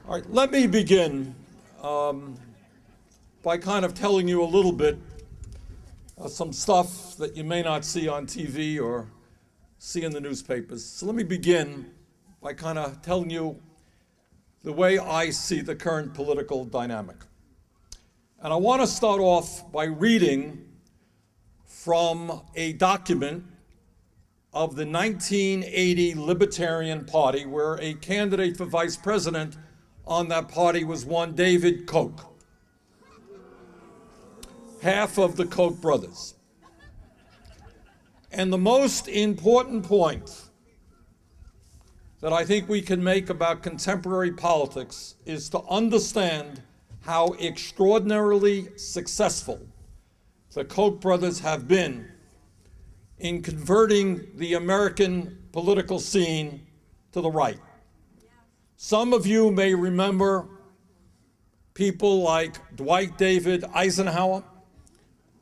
All right, let me begin by kind of telling you a little bit some stuff that you may not see on TV or see in the newspapers. So let me begin by kind of telling you the way I see the current political dynamic. And I want to start off by reading from a document of the 1980 Libertarian Party, where a candidate for vice president on that party was one David Koch, half of the Koch brothers. And the most important point that I think we can make about contemporary politics is to understand how extraordinarily successful the Koch brothers have been in converting the American political scene to the right. Some of you may remember people like Dwight David Eisenhower,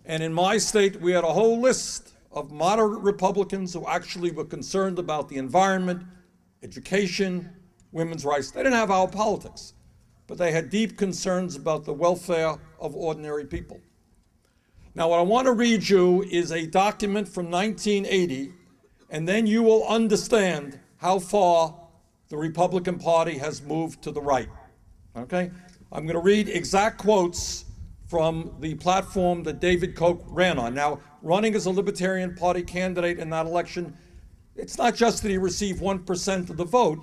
and in my state we had a whole list of moderate Republicans who actually were concerned about the environment, education, women's rights. They didn't have our politics, but they had deep concerns about the welfare of ordinary people. Now, what I want to read you is a document from 1980, and then you will understand how far the Republican Party has moved to the right, okay? I'm going to read exact quotes from the platform that David Koch ran on. Now, running as a Libertarian Party candidate in that election, it's not just that he received 1% of the vote,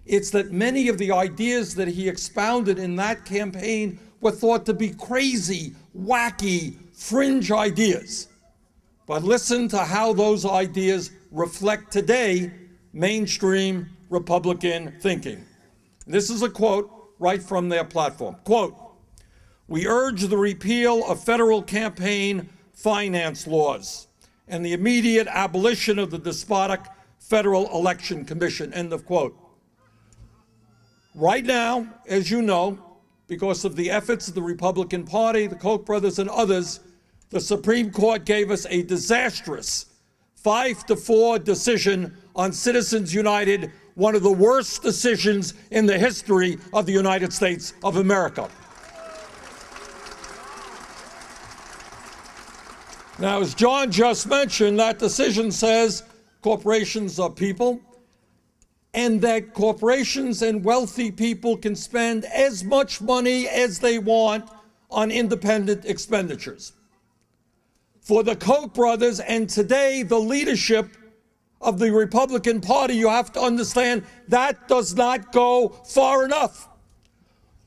it's that many of the ideas that he expounded in that campaign were thought to be crazy, wacky, fringe ideas. But listen to how those ideas reflect today mainstream Republican thinking. This is a quote right from their platform. Quote, "We urge the repeal of federal campaign finance laws and the immediate abolition of the despotic Federal Election Commission," end of quote. Right now, as you know, because of the efforts of the Republican Party, the Koch brothers and others, the Supreme Court gave us a disastrous 5-4 decision on Citizens United, one of the worst decisions in the history of the United States of America. Now, as John just mentioned, that decision says corporations are people, and that corporations and wealthy people can spend as much money as they want on independent expenditures. For the Koch brothers and today the leadership of the Republican Party, you have to understand that does not go far enough.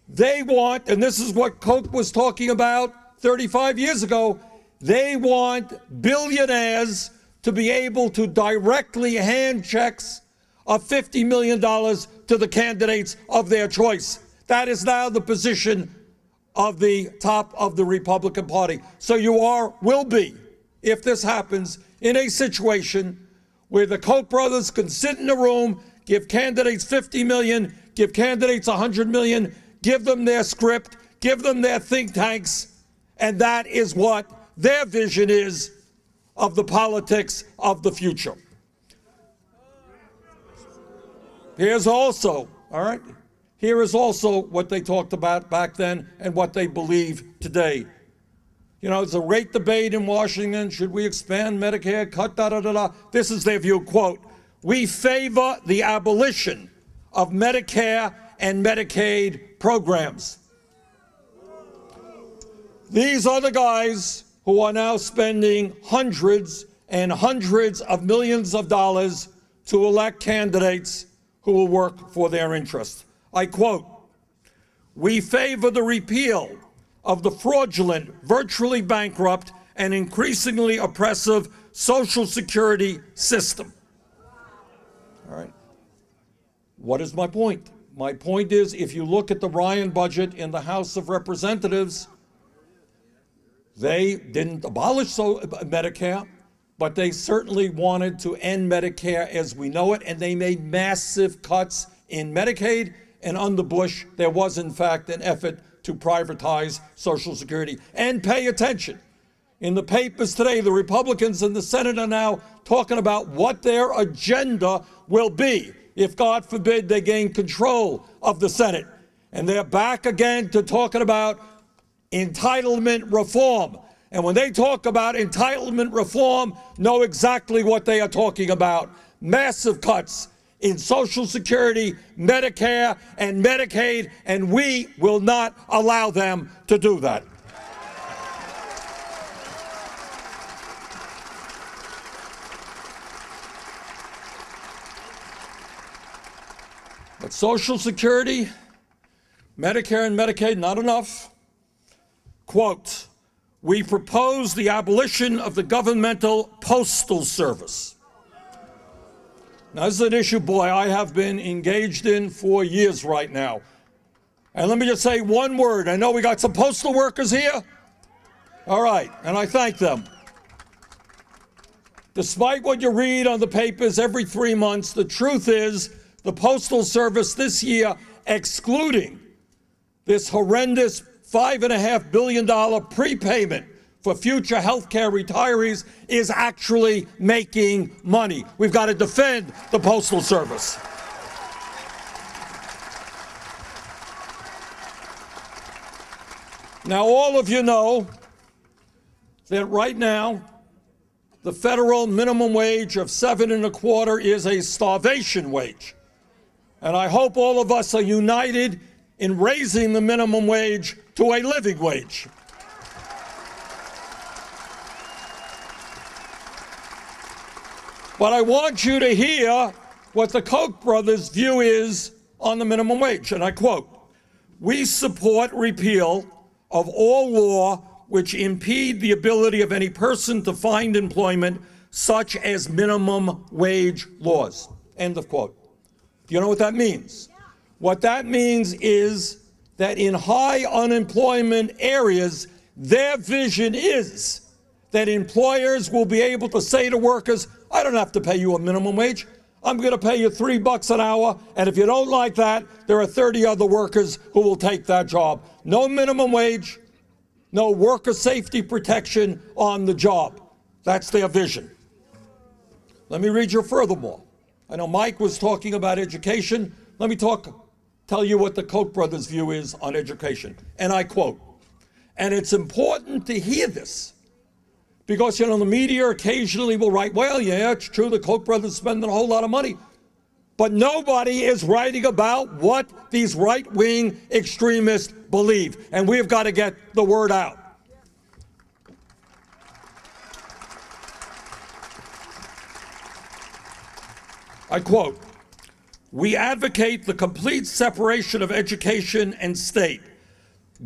They want, and this is what Koch was talking about 35 years ago, they want billionaires to be able to directly hand checks of $50 million to the candidates of their choice. That is now the position of the top of the Republican Party. So you will be, if this happens, in a situation where the Koch brothers can sit in a room, give candidates $50 million, give candidates $100 million, give them their script, give them their think tanks, and that is what their vision is of the politics of the future. Here's also, all right, here is also what they talked about back then and what they believe today. You know, it's a great debate in Washington. Should we expand Medicare, cut da-da-da-da? This is their view, quote, "We favor the abolition of Medicare and Medicaid programs." These are the guys who are now spending hundreds and hundreds of millions of dollars to elect candidates who will work for their interests. I quote, "We favor the repeal of the fraudulent, virtually bankrupt, and increasingly oppressive Social Security system." All right. What is my point? My point is, if you look at the Ryan budget in the House of Representatives, they didn't abolish Medicare, but they certainly wanted to end Medicare as we know it, and they made massive cuts in Medicaid, and under Bush, there was, in fact, an effort to privatize Social Security. And pay attention. In the papers today, the Republicans in the Senate are now talking about what their agenda will be if, God forbid, they gain control of the Senate. And they're back again to talking about entitlement reform. And when they talk about entitlement reform, know exactly what they are talking about. Massive cuts in Social Security, Medicare, and Medicaid, and we will not allow them to do that. But Social Security, Medicare, and Medicaid, not enough. Quote, we propose the abolition of the governmental postal service. Now, this is an issue, boy, I have been engaged in for years right now. And let me just say one word. I know we got some postal workers here. All right, and I thank them. Despite what you read on the papers every 3 months, the truth is the Postal Service this year, excluding this horrendous $5.5 billion prepayment for future health care retirees, is actually making money. We've got to defend the Postal Service. Now, all of you know that right now, the federal minimum wage of $7.25 is a starvation wage. And I hope all of us are united in raising the minimum wage to a living wage. But I want you to hear what the Koch brothers' view is on the minimum wage. And I quote, we support repeal of all law which impede the ability of any person to find employment, such as minimum wage laws. End of quote. Do you know what that means? What that means is that in high unemployment areas, their vision is that employers will be able to say to workers, I don't have to pay you a minimum wage. I'm going to pay you $3 an hour, and if you don't like that, there are 30 other workers who will take that job. No minimum wage, no worker safety protection on the job. That's their vision. Let me read you furthermore. I know Mike was talking about education. Let me tell you what the Koch brothers' view is on education. And I quote, and it's important to hear this because, you know, the media occasionally will write, well, yeah, it's true, the Koch brothers spend a whole lot of money. But nobody is writing about what these right-wing extremists believe. And we've got to get the word out. I quote, we advocate the complete separation of education and state.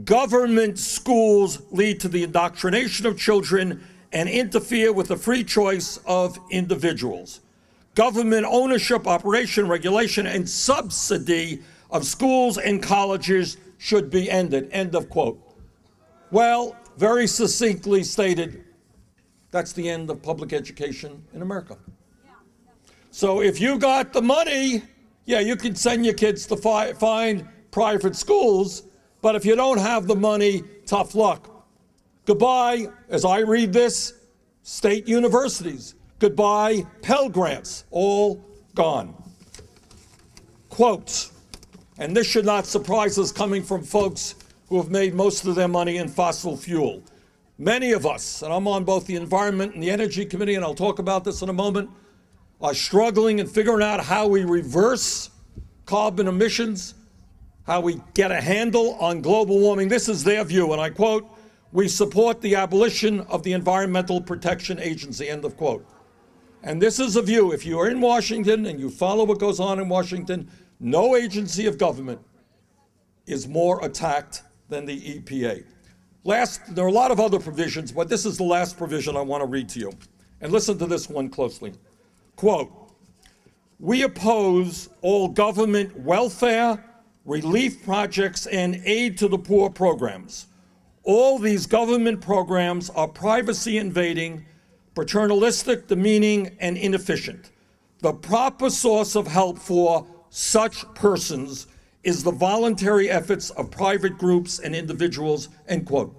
Government schools lead to the indoctrination of children and interfere with the free choice of individuals. Government ownership, operation, regulation, and subsidy of schools and colleges should be ended. End of quote. Well, very succinctly stated, that's the end of public education in America. So if you got the money, yeah, you can send your kids to find private schools, but if you don't have the money, tough luck. Goodbye, as I read this, state universities. Goodbye, Pell Grants, all gone. Quotes, and this should not surprise us coming from folks who have made most of their money in fossil fuel. Many of us, and I'm on both the Environment and the Energy Committee, and I'll talk about this in a moment, are struggling and figuring out how we reverse carbon emissions, how we get a handle on global warming. This is their view, and I quote, we support the abolition of the Environmental Protection Agency, end of quote. And this is a view, if you are in Washington and you follow what goes on in Washington, no agency of government is more attacked than the EPA. There are a lot of other provisions, but this is the last provision I want to read to you. And listen to this one closely. Quote, we oppose all government welfare, relief projects, and aid to the poor programs. All these government programs are privacy invading, paternalistic, demeaning, and inefficient. The proper source of help for such persons is the voluntary efforts of private groups and individuals, end quote.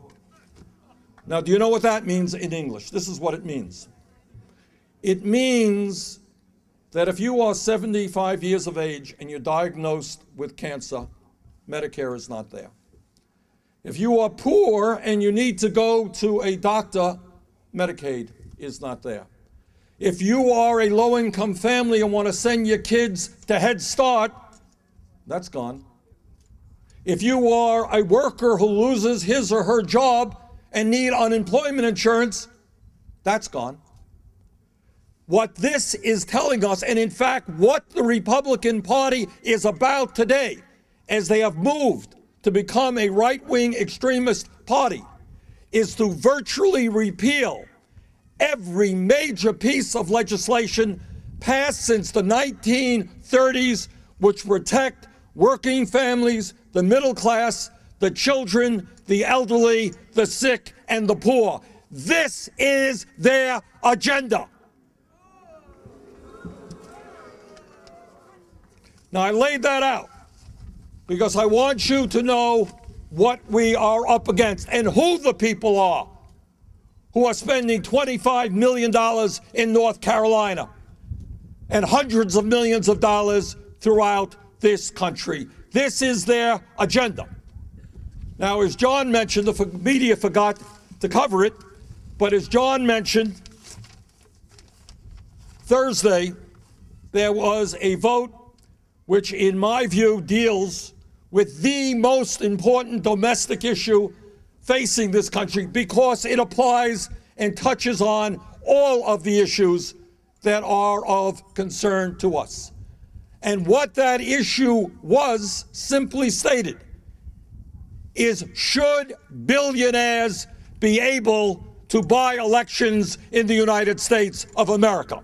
Now, do you know what that means in English? This is what it means. It means that if you are 75 years of age and you're diagnosed with cancer, Medicare is not there. If you are poor and you need to go to a doctor, Medicaid is not there. If you are a low-income family and want to send your kids to Head Start, that's gone. If you are a worker who loses his or her job and need unemployment insurance, that's gone. What this is telling us, and in fact what the Republican Party is about today, as they have moved to become a right-wing extremist party, is to virtually repeal every major piece of legislation passed since the 1930s which protect working families, the middle class, the children, the elderly, the sick, and the poor. This is their agenda. Now, I laid that out because I want you to know what we are up against and who the people are who are spending $25 million in North Carolina and hundreds of millions of dollars throughout this country. This is their agenda. Now, as John mentioned, the media forgot to cover it, but as John mentioned, Thursday there was a vote which, in my view, deals with the most important domestic issue facing this country because it applies and touches on all of the issues that are of concern to us. And what that issue was, simply stated, is should billionaires be able to buy elections in the United States of America?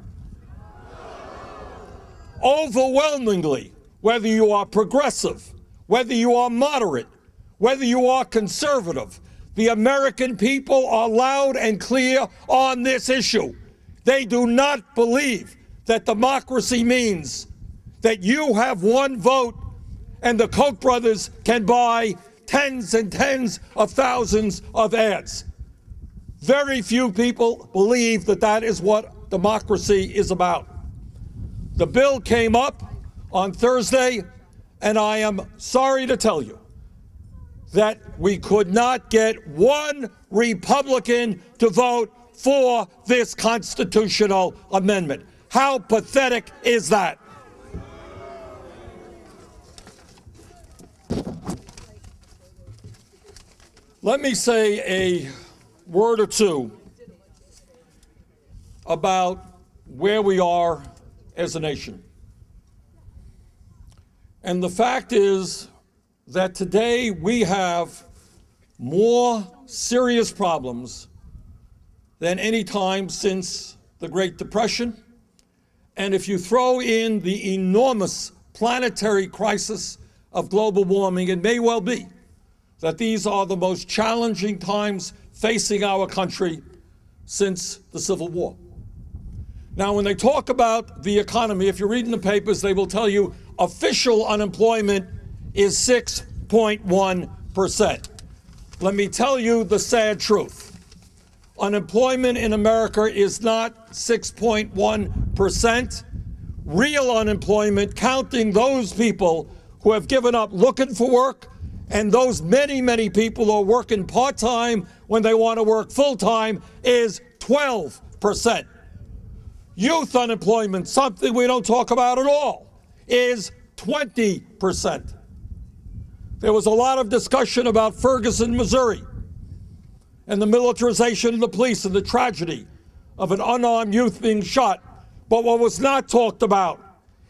Overwhelmingly, whether you are progressive, whether you are moderate, whether you are conservative, the American people are loud and clear on this issue. They do not believe that democracy means that you have one vote and the Koch brothers can buy tens and tens of thousands of ads. Very few people believe that that is what democracy is about. The bill came up on Thursday, and I am sorry to tell you that we could not get one Republican to vote for this constitutional amendment. How pathetic is that? Let me say a word or two about where we are as a nation. And the fact is that today we have more serious problems than any time since the Great Depression. And if you throw in the enormous planetary crisis of global warming, it may well be that these are the most challenging times facing our country since the Civil War. Now, when they talk about the economy, if you read in the papers, they will tell you official unemployment is 6.1%. Let me tell you the sad truth. Unemployment in America is not 6.1%. Real unemployment, counting those people who have given up looking for work and those many, many people who are working part-time when they want to work full-time, is 12%. Youth unemployment, something we don't talk about at all, is 20%. There was a lot of discussion about Ferguson, Missouri, and the militarization of the police and the tragedy of an unarmed youth being shot. But what was not talked about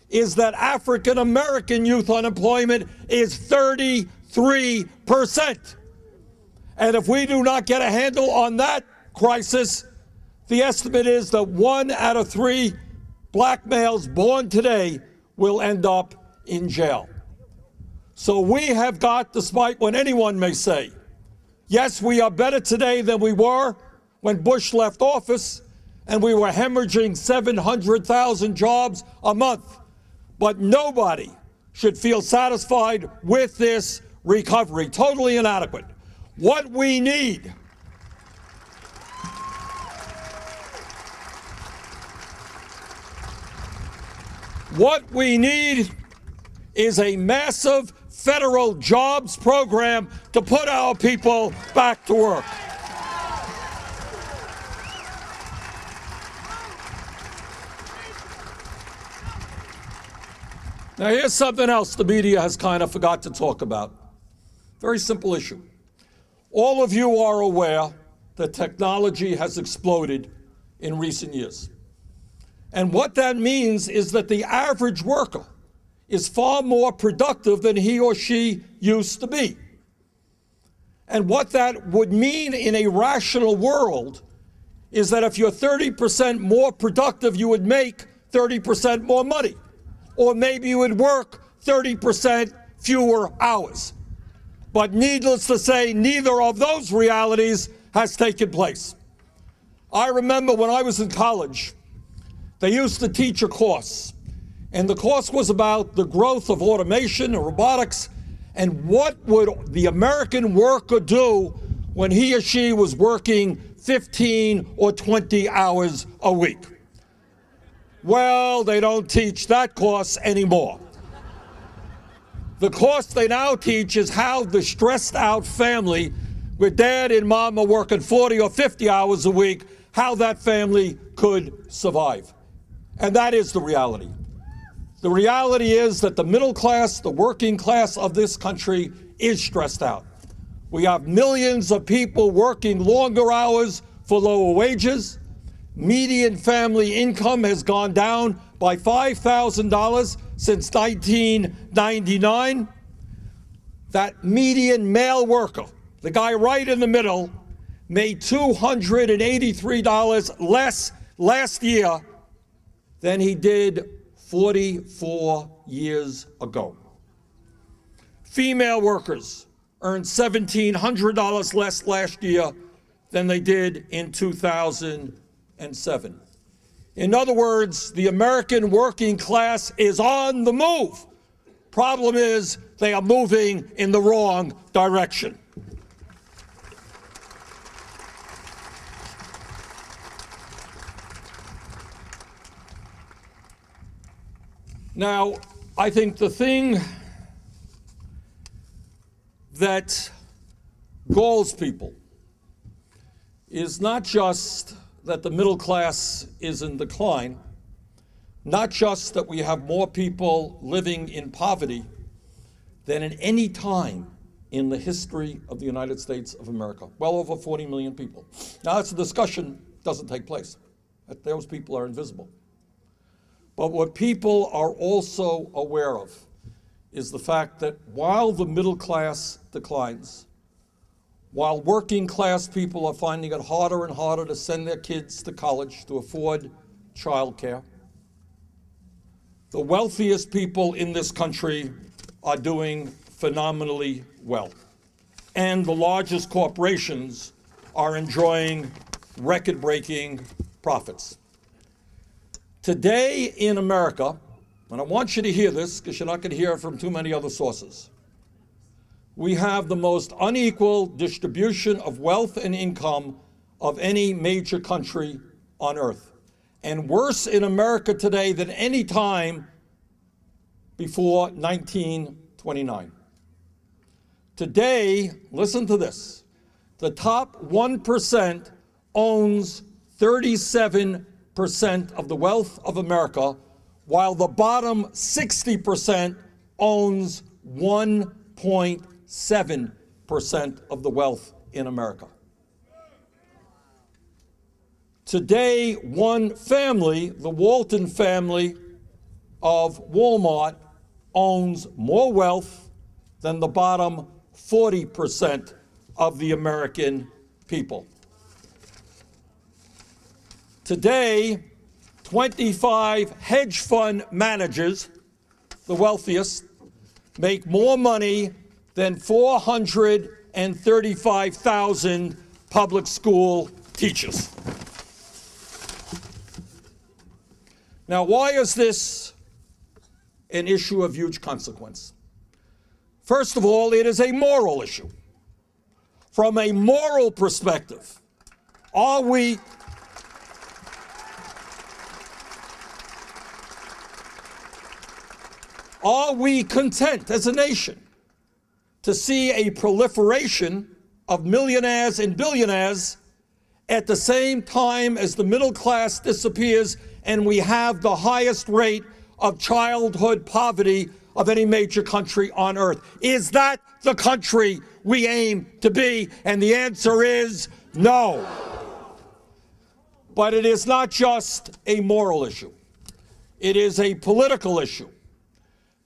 is that African American youth unemployment is 33%. And if we do not get a handle on that crisis, the estimate is that 1 out of 3 black males born today will end up in jail. So we have got, despite what anyone may say, yes, we are better today than we were when Bush left office and we were hemorrhaging 700,000 jobs a month. But nobody should feel satisfied with this recovery. Totally inadequate. What we need is a massive federal jobs program to put our people back to work. Now, here's something else the media has kind of forgot to talk about. Very simple issue. All of you are aware that technology has exploded in recent years. And what that means is that the average worker is far more productive than he or she used to be. And what that would mean in a rational world is that if you're 30% more productive, you would make 30% more money. Or maybe you would work 30% fewer hours. But needless to say, neither of those realities has taken place. I remember when I was in college, they used to teach a course. And the course was about the growth of automation and robotics and what would the American worker do when he or she was working 15 or 20 hours a week. Well, they don't teach that course anymore. The course they now teach is how the stressed out family with dad and mom are working 40 or 50 hours a week, how that family could survive. And that is the reality. The reality is that the middle class, the working class of this country is stressed out. We have millions of people working longer hours for lower wages. Median family income has gone down by $5,000 since 1999. That median male worker, the guy right in the middle, made $283 less last year than he did 44 years ago. Female workers earned $1,700 less last year than they did in 2007. In other words, the American working class is on the move. Problem is, they are moving in the wrong direction. Now, I think the thing that galls people is not just that the middle class is in decline, not just that we have more people living in poverty than at any time in the history of the United States of America. Well over 40 million people. Now, it's a discussion doesn't take place. Those people are invisible. But what people are also aware of is the fact that while the middle class declines, while working class people are finding it harder and harder to send their kids to college to afford childcare, the wealthiest people in this country are doing phenomenally well. And the largest corporations are enjoying record-breaking profits. Today in America, and I want you to hear this because you're not going to hear it from too many other sources, we have the most unequal distribution of wealth and income of any major country on earth. And worse in America today than any time before 1929. Today, listen to this, the top 1% owns 37% of the wealth of America, while the bottom 60% owns 1.7% of the wealth in America. Today, one family, the Walton family of Walmart, owns more wealth than the bottom 40% of the American people. Today, 25 hedge fund managers, the wealthiest, make more money than 435,000 public school teachers. Now, why is this an issue of huge consequence? First of all, it is a moral issue. From a moral perspective, are we content as a nation to see a proliferation of millionaires and billionaires at the same time as the middle class disappears and we have the highest rate of childhood poverty of any major country on earth. Is that the country we aim to be? And the answer is no. But it is not just a moral issue. It is a political issue.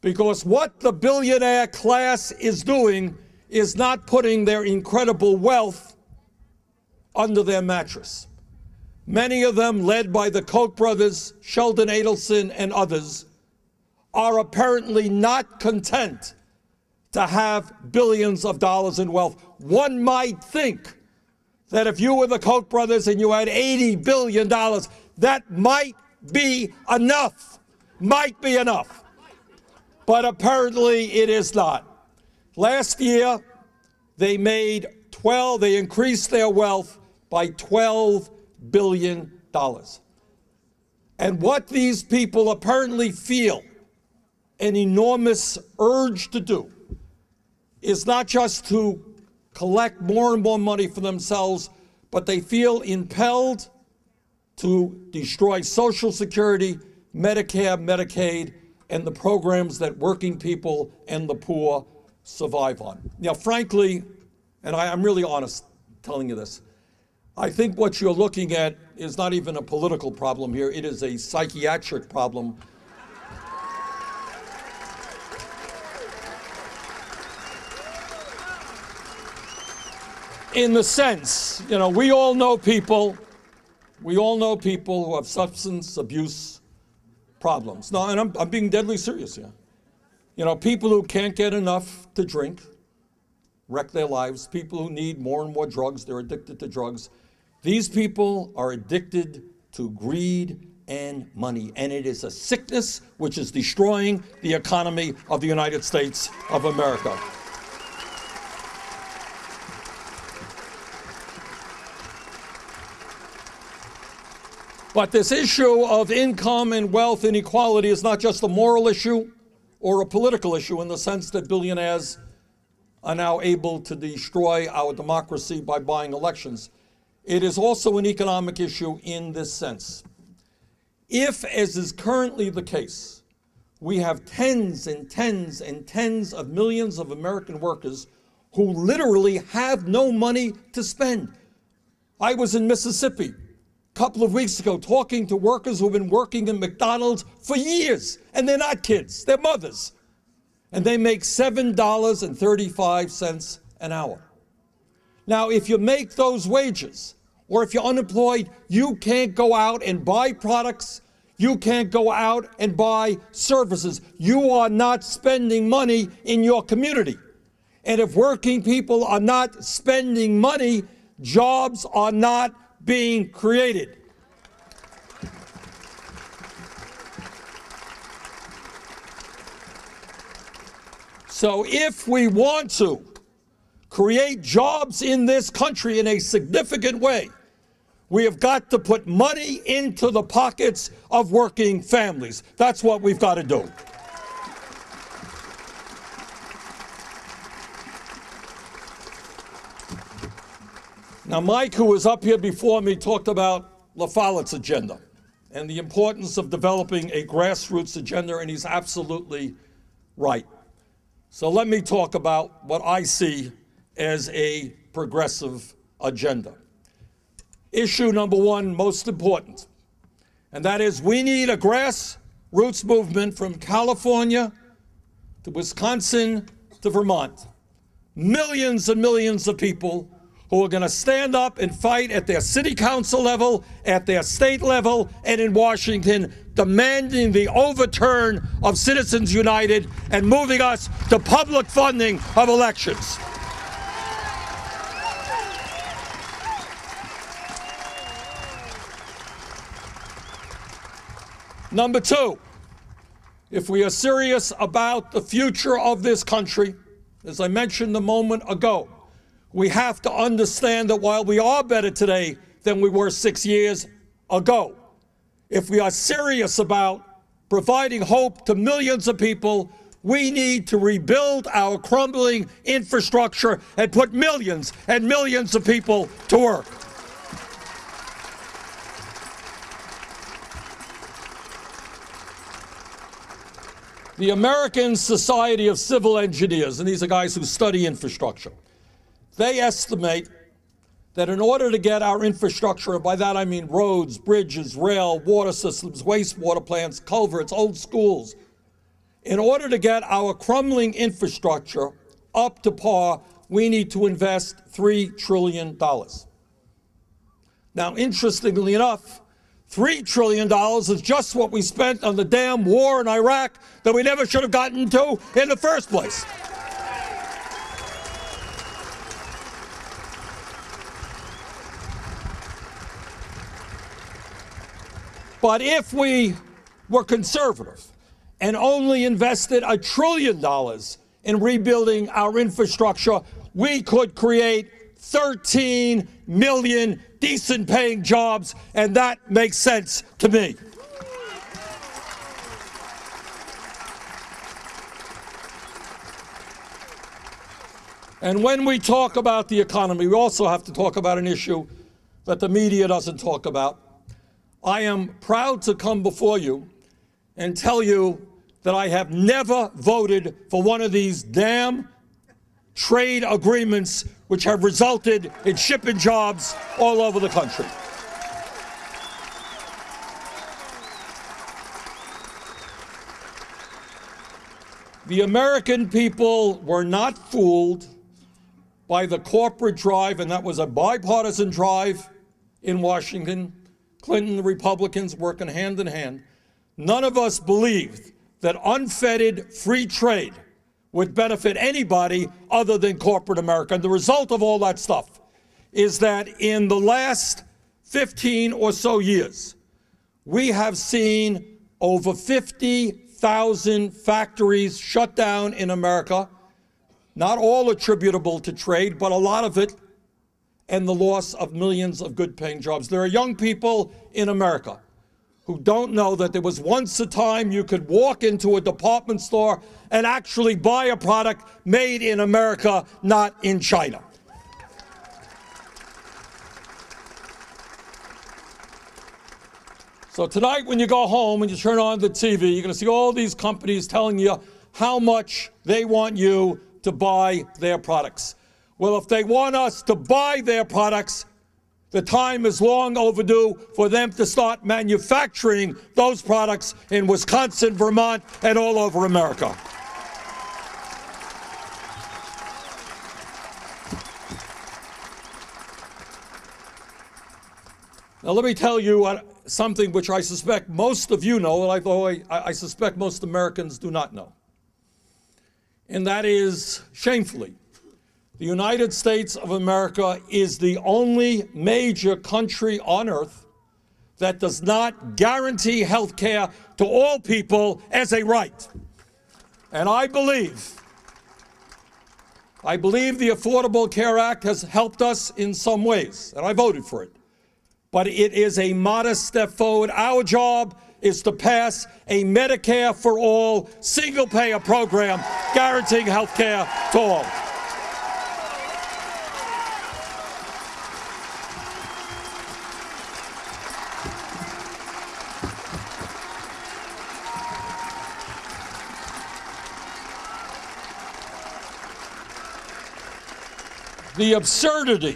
Because what the billionaire class is doing is not putting their incredible wealth under their mattress. Many of them, led by the Koch brothers, Sheldon Adelson, and others, are apparently not content to have billions of dollars in wealth. One might think that if you were the Koch brothers and you had $80 billion, that might be enough. Might be enough. But apparently it is not. Last year, they increased their wealth by $12 billion. And what these people apparently feel an enormous urge to do is not just to collect more and more money for themselves, but they feel impelled to destroy Social Security, Medicare, Medicaid, and the programs that working people and the poor survive on. Now, frankly, and I'm really honest telling you this, I think what you're looking at is not even a political problem here. It is a psychiatric problem. In the sense, we all know people who have substance abuse problems. No, and I'm being deadly serious here. People who can't get enough to drink, wreck their lives. People who need more and more drugs, they're addicted to drugs. These people are addicted to greed and money, and it is a sickness which is destroying the economy of the United States of America. But this issue of income and wealth inequality is not just a moral issue or a political issue in the sense that billionaires are now able to destroy our democracy by buying elections. It is also an economic issue in this sense. If, as is currently the case, we have tens and tens and tens of millions of American workers who literally have no money to spend. I was in Mississippi a couple of weeks ago talking to workers who've been working in McDonald's for years, and they're not kids, they're mothers. And they make $7.35 an hour. Now, if you make those wages, or if you're unemployed, you can't go out and buy products, you can't go out and buy services. You are not spending money in your community. And if working people are not spending money, jobs are not being created. So if we want to create jobs in this country in a significant way, we have got to put money into the pockets of working families. That's what we've got to do. Now, Mike, who was up here before me, talked about La Follett's agenda and the importance of developing a grassroots agenda, and he's absolutely right. So let me talk about what I see as a progressive agenda. Issue number one, most important, and that is we need a grassroots movement from California to Wisconsin to Vermont. Millions and millions of people who are going to stand up and fight at their city council level, at their state level, and in Washington, demanding the overturn of Citizens United and moving us to public funding of elections. Number two, if we are serious about the future of this country, as I mentioned a moment ago, we have to understand that while we are better today than we were 6 years ago, if we are serious about providing hope to millions of people, We need to rebuild our crumbling infrastructure and put millions and millions of people to work. The American Society of Civil Engineers, and these are guys who study infrastructure, they estimate that in order to get our infrastructure, and by that I mean roads, bridges, rail, water systems, wastewater plants, culverts, old schools, in order to get our crumbling infrastructure up to par, we need to invest $3 trillion. Now, interestingly enough, $3 trillion is just what we spent on the damn war in Iraq that we never should have gotten into in the first place. But if we were conservative and only invested $1 trillion in rebuilding our infrastructure, we could create 13 million decent-paying jobs, and that makes sense to me. And when we talk about the economy, we also have to talk about an issue that the media doesn't talk about. I am proud to come before you and tell you that I have never voted for one of these damn trade agreements which have resulted in shipping jobs all over the country. The American people were not fooled by the corporate drive, and that was a bipartisan drive in Washington. Clinton, the Republicans working hand in hand. None of us believed that unfettered free trade would benefit anybody other than corporate America. And the result of all that stuff is that in the last 15 or so years, we have seen over 50,000 factories shut down in America, not all attributable to trade, but a lot of it, and the loss of millions of good-paying jobs. There are young people in America who don't know that there was once a time you could walk into a department store and actually buy a product made in America, not in China. So tonight when you go home and you turn on the TV, you're going to see all these companies telling you how much they want you to buy their products. Well, if they want us to buy their products, the time is long overdue for them to start manufacturing those products in Wisconsin, Vermont, and all over America. Now, let me tell you something which I suspect most of you know, and I suspect most Americans do not know. And that is, shamefully, the United States of America is the only major country on earth that does not guarantee health care to all people as a right. And I believe the Affordable Care Act has helped us in some ways, and I voted for it. But it is a modest step forward. Our job is to pass a Medicare for all, single-payer program guaranteeing health care to all. The absurdity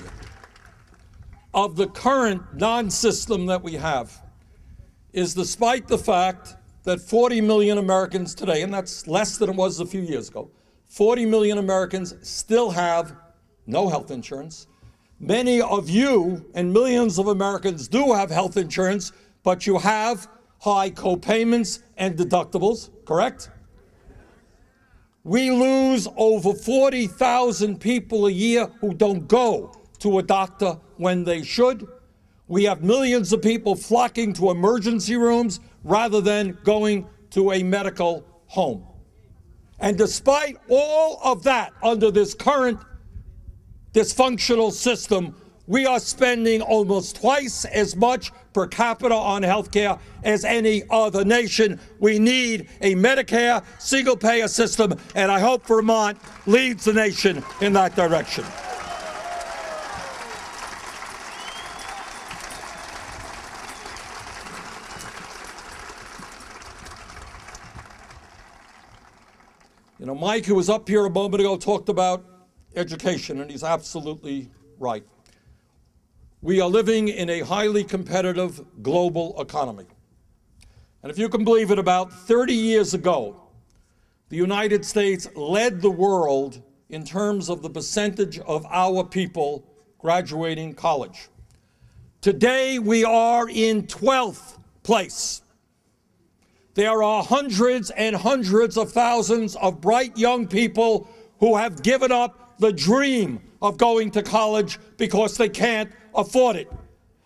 of the current non-system that we have is, despite the fact that 40 million Americans today, and that's less than it was a few years ago, 40 million Americans still have no health insurance. Many of you and millions of Americans do have health insurance, but you have high co-payments and deductibles, correct? We lose over 40,000 people a year who don't go to a doctor when they should. We have millions of people flocking to emergency rooms rather than going to a medical home. And despite all of that, under this current dysfunctional system, We are spending almost twice as much per capita on health care as any other nation. We need a Medicare single-payer system, and I hope Vermont leads the nation in that direction. You know, Mike, who was up here a moment ago, talked about education, and he's absolutely right. We are living in a highly competitive global economy. And if you can believe it, about 30 years ago, the United States led the world in terms of the percentage of our people graduating college. Today, we are in 12th place. There are hundreds and hundreds of thousands of bright young people who have given up the dream of going to college because they can't afford it.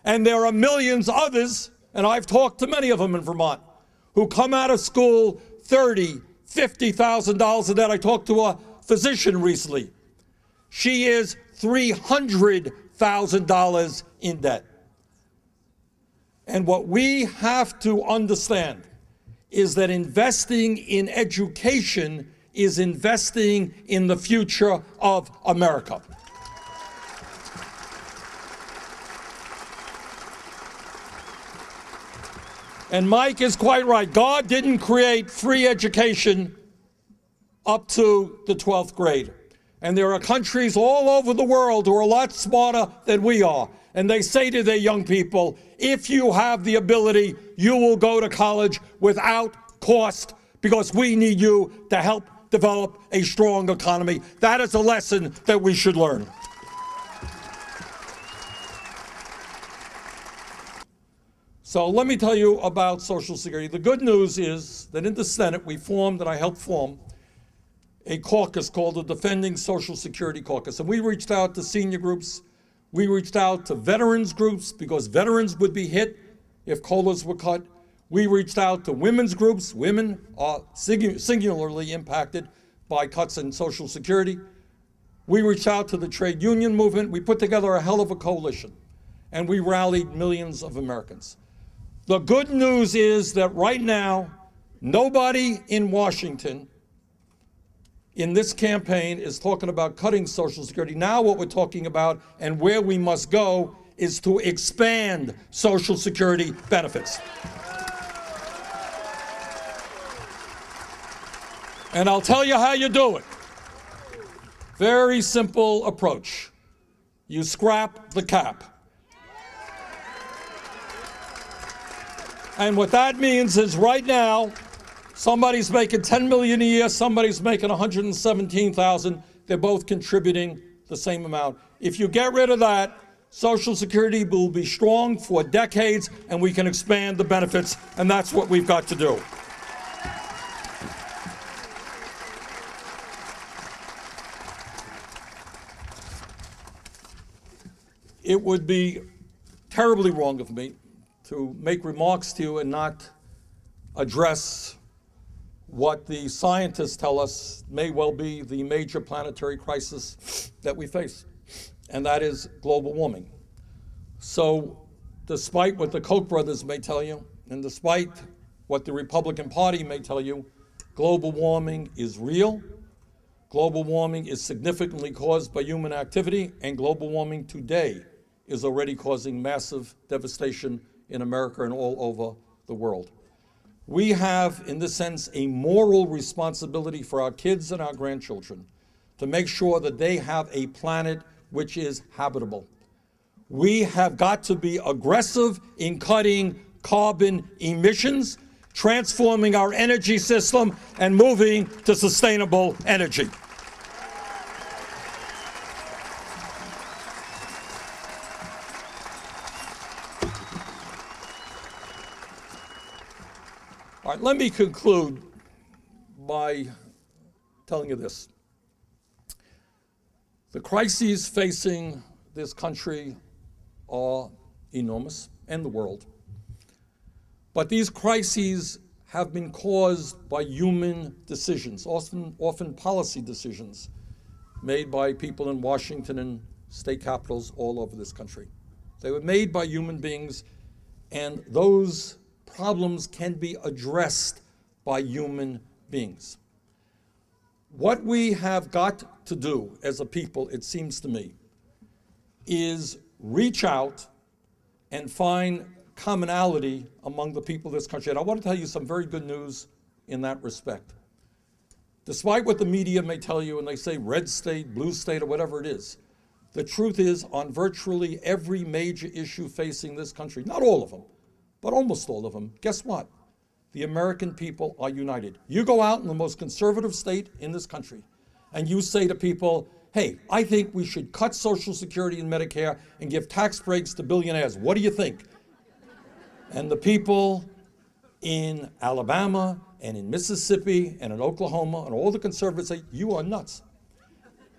And there are millions others, and I've talked to many of them in Vermont, who come out of school $30,000, $50,000 in debt. I talked to a physician recently. She is $300,000 in debt. And what we have to understand is that investing in education is investing in the future of America. And Mike is quite right. God didn't create free education up to the 12th grade. And there are countries all over the world who are a lot smarter than we are. And they say to their young people, if you have the ability, you will go to college without cost, because we need you to help develop a strong economy. That is a lesson that we should learn. So let me tell you about Social Security. The good news is that in the Senate, we formed, and I helped form, a caucus called the Defending Social Security Caucus. And we reached out to senior groups. We reached out to veterans groups because veterans would be hit if COLAs were cut. We reached out to women's groups. Women are singularly impacted by cuts in Social Security. We reached out to the trade union movement. We put together a hell of a coalition, and we rallied millions of Americans. The good news is that right now, nobody in Washington in this campaign is talking about cutting Social Security. Now what we're talking about and where we must go is to expand Social Security benefits. And I'll tell you how you do it. Very simple approach. You scrap the cap. And what that means is right now, somebody's making $10 million a year, somebody's making $117,000. They're both contributing the same amount. If you get rid of that, Social Security will be strong for decades, and we can expand the benefits, and that's what we've got to do. It would be terribly wrong of me to make remarks to you and not address what the scientists tell us may well be the major planetary crisis that we face, and that is global warming. So despite what the Koch brothers may tell you, and despite what the Republican Party may tell you, global warming is real. Global warming is significantly caused by human activity, and global warming today is already causing massive devastation in America and all over the world. We have, in this sense, a moral responsibility for our kids and our grandchildren to make sure that they have a planet which is habitable. We have got to be aggressive in cutting carbon emissions, transforming our energy system, and moving to sustainable energy. All right, let me conclude by telling you this. The crises facing this country are enormous, and the world. But these crises have been caused by human decisions, often policy decisions made by people in Washington and state capitals all over this country. They were made by human beings, and those problems can be addressed by human beings. What we have got to do as a people, it seems to me, is reach out and find commonality among the people of this country. And I want to tell you some very good news in that respect. Despite what the media may tell you, and they say red state, blue state, or whatever it is, the truth is, on virtually every major issue facing this country, not all of them, but almost all of them, guess what? The American people are united. You go out in the most conservative state in this country, and you say to people, hey, I think we should cut Social Security and Medicare and give tax breaks to billionaires. What do you think? And the people in Alabama and in Mississippi and in Oklahoma and all the conservatives say, you are nuts.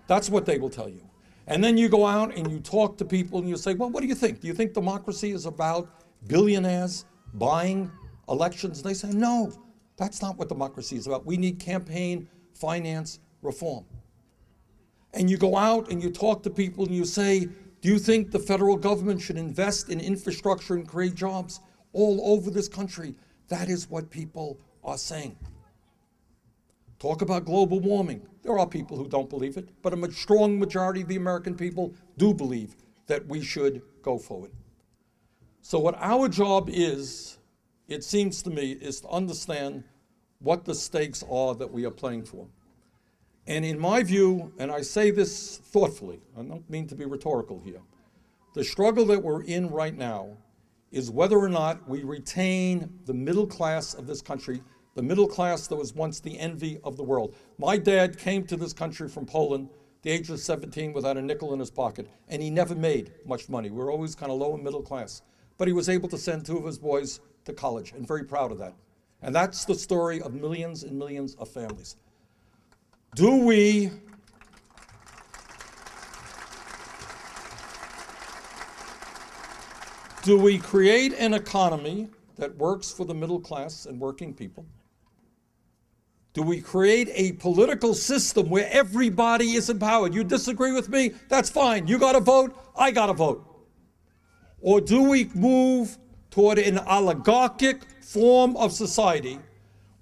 That's what they will tell you. And then you go out and you talk to people and you say, well, what do you think? Do you think democracy is about billionaires buying elections? And they say, no, that's not what democracy is about. We need campaign finance reform. And you go out and you talk to people and you say, do you think the federal government should invest in infrastructure and create jobs all over this country? That is what people are saying. Talk about global warming. There are people who don't believe it, but a strong majority of the American people do believe that we should go forward. So what our job is, it seems to me, is to understand what the stakes are that we are playing for. And in my view, and I say this thoughtfully, I don't mean to be rhetorical here, the struggle that we're in right now is whether or not we retain the middle class of this country, the middle class that was once the envy of the world. My dad came to this country from Poland at the age of 17 without a nickel in his pocket, and he never made much money. We were always kind of low and middle class. But he was able to send 2 of his boys to college, and very proud of that. And that's the story of millions and millions of families. Do we create an economy that works for the middle class and working people? Do we create a political system where everybody is empowered? You disagree with me? That's fine. You got to vote. I got to vote. Or do we move toward an oligarchic form of society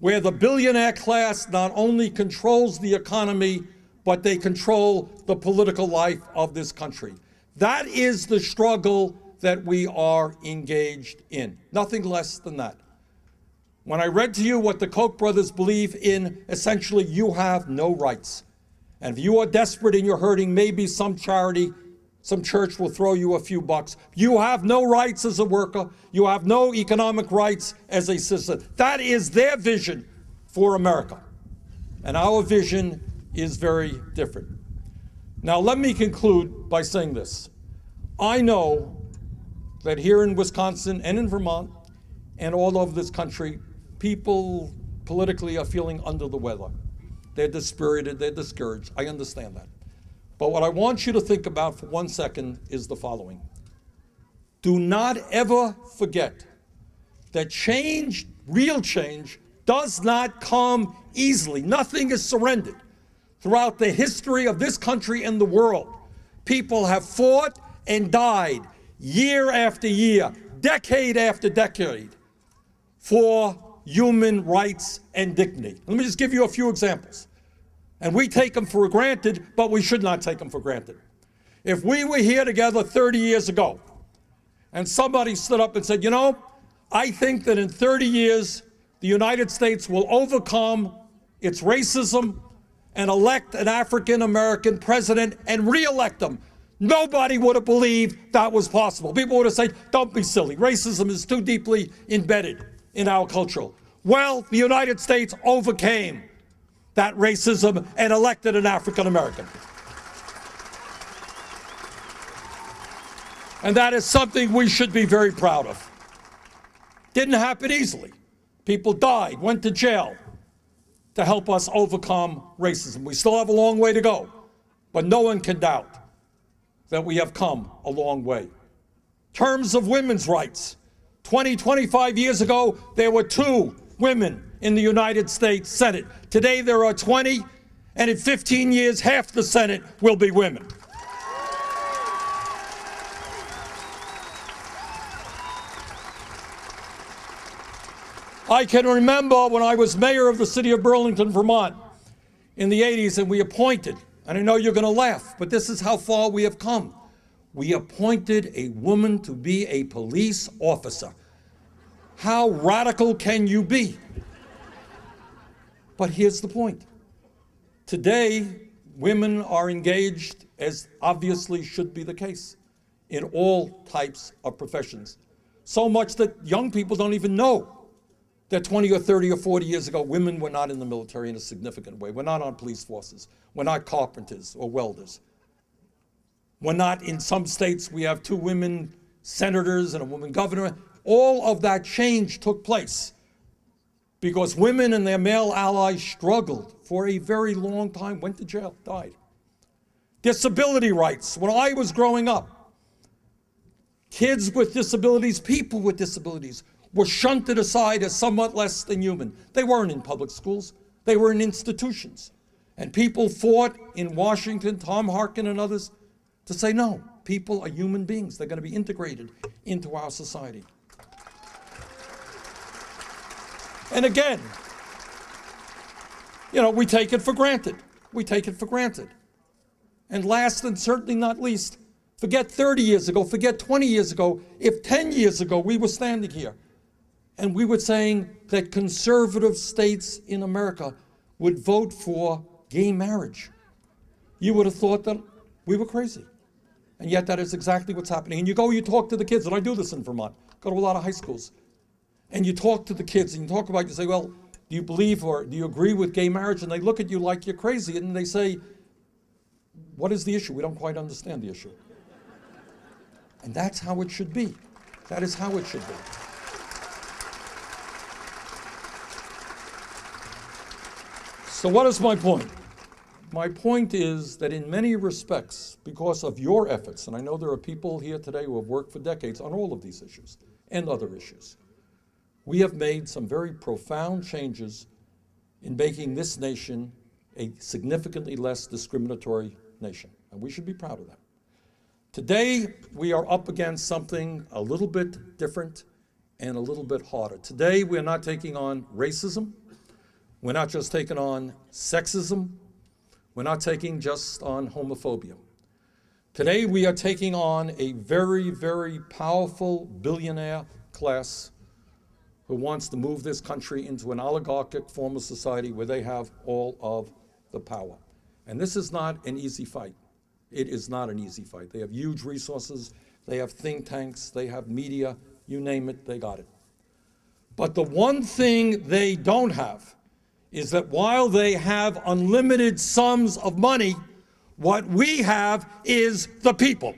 where the billionaire class not only controls the economy, but they control the political life of this country? That is the struggle that we are engaged in. Nothing less than that. When I read to you what the Koch brothers believe in, essentially you have no rights. And if you are desperate and you're hurting, maybe some charity, some church will throw you a few bucks. You have no rights as a worker. You have no economic rights as a citizen. That is their vision for America. And our vision is very different. Now let me conclude by saying this. I know that here in Wisconsin and in Vermont and all over this country, people politically are feeling under the weather. They're dispirited, they're discouraged. I understand that. But what I want you to think about for 1 second is the following. Do not ever forget that change, real change, does not come easily. Nothing is surrendered. Throughout the history of this country and the world, people have fought and died year after year, decade after decade, for human rights and dignity. Let me just give you a few examples. And we take them for granted, but we should not take them for granted. If we were here together 30 years ago, and somebody stood up and said, you know, I think that in 30 years, the United States will overcome its racism and elect an African-American president and re-elect them, nobody would have believed that was possible. People would have said, don't be silly. Racism is too deeply embedded in our culture. Well, the United States overcame that racism and elected an African-American. And that is something we should be very proud of. Didn't happen easily. People died, went to jail to help us overcome racism. We still have a long way to go, but no one can doubt that we have come a long way. In terms of women's rights, 25 years ago, there were 2 women in the United States Senate. Today, there are 20, and in 15 years, half the Senate will be women. I can remember when I was mayor of the city of Burlington, Vermont, in the 80s, and we appointed, and I know you're going to laugh, but this is how far we have come. We appointed a woman to be a police officer. How radical can you be? But here's the point. Today, women are engaged, as obviously should be the case, in all types of professions. So much that young people don't even know that 20 or 30 or 40 years ago, women were not in the military in a significant way. We're not on police forces. We're not carpenters or welders. We're not, in some states, we have 2 women senators and a woman governor. All of that change took place because women and their male allies struggled for a very long time, went to jail, died. Disability rights. When I was growing up, kids with disabilities, people with disabilities, were shunted aside as somewhat less than human. They weren't in public schools. They were in institutions. And people fought in Washington, Tom Harkin and others, to say, no, people are human beings. They're going to be integrated into our society. And again, you know, we take it for granted. We take it for granted. And last and certainly not least, forget 30 years ago, forget 20 years ago, if 10 years ago we were standing here and we were saying that conservative states in America would vote for gay marriage, you would have thought that we were crazy. And yet that is exactly what's happening. And you go, you talk to the kids, and I do this in Vermont, go to a lot of high schools, and you talk to the kids, and you talk about, you say, well, do you believe or do you agree with gay marriage? And they look at you like you're crazy, and they say, what is the issue? We don't quite understand the issue. And that's how it should be. That is how it should be. So what is my point? My point is that in many respects, because of your efforts, and I know there are people here today who have worked for decades on all of these issues and other issues, we have made some very profound changes in making this nation a significantly less discriminatory nation, and we should be proud of that. Today, we are up against something a little bit different and a little bit harder. Today, we're not taking on racism. We're not just taking on sexism. We're not taking just on homophobia. Today, we are taking on a very, very powerful billionaire class who wants to move this country into an oligarchic form of society where they have all of the power. And this is not an easy fight. It is not an easy fight. They have huge resources. They have think tanks. They have media. You name it, they got it. But the one thing they don't have is that while they have unlimited sums of money, what we have is the people.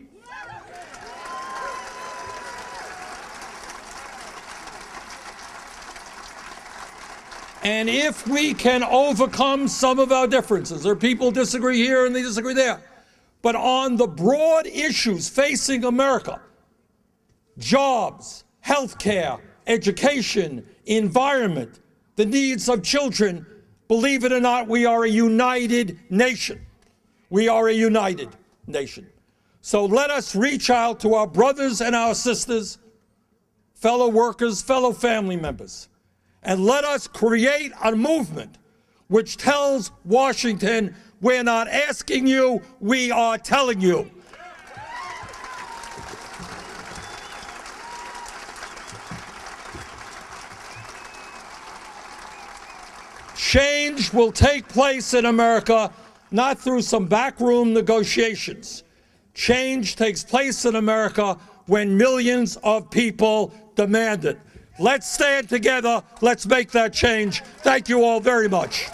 And if we can overcome some of our differences, there are people who disagree here and they disagree there, but on the broad issues facing America, jobs, health care, education, environment, the needs of children, believe it or not, we are a united nation. We are a united nation. So let us reach out to our brothers and our sisters, fellow workers, fellow family members, and let us create a movement which tells Washington, we're not asking you, we are telling you. Change will take place in America not through some backroom negotiations. Change takes place in America when millions of people demand it. Let's stand together. Let's make that change. Thank you all very much.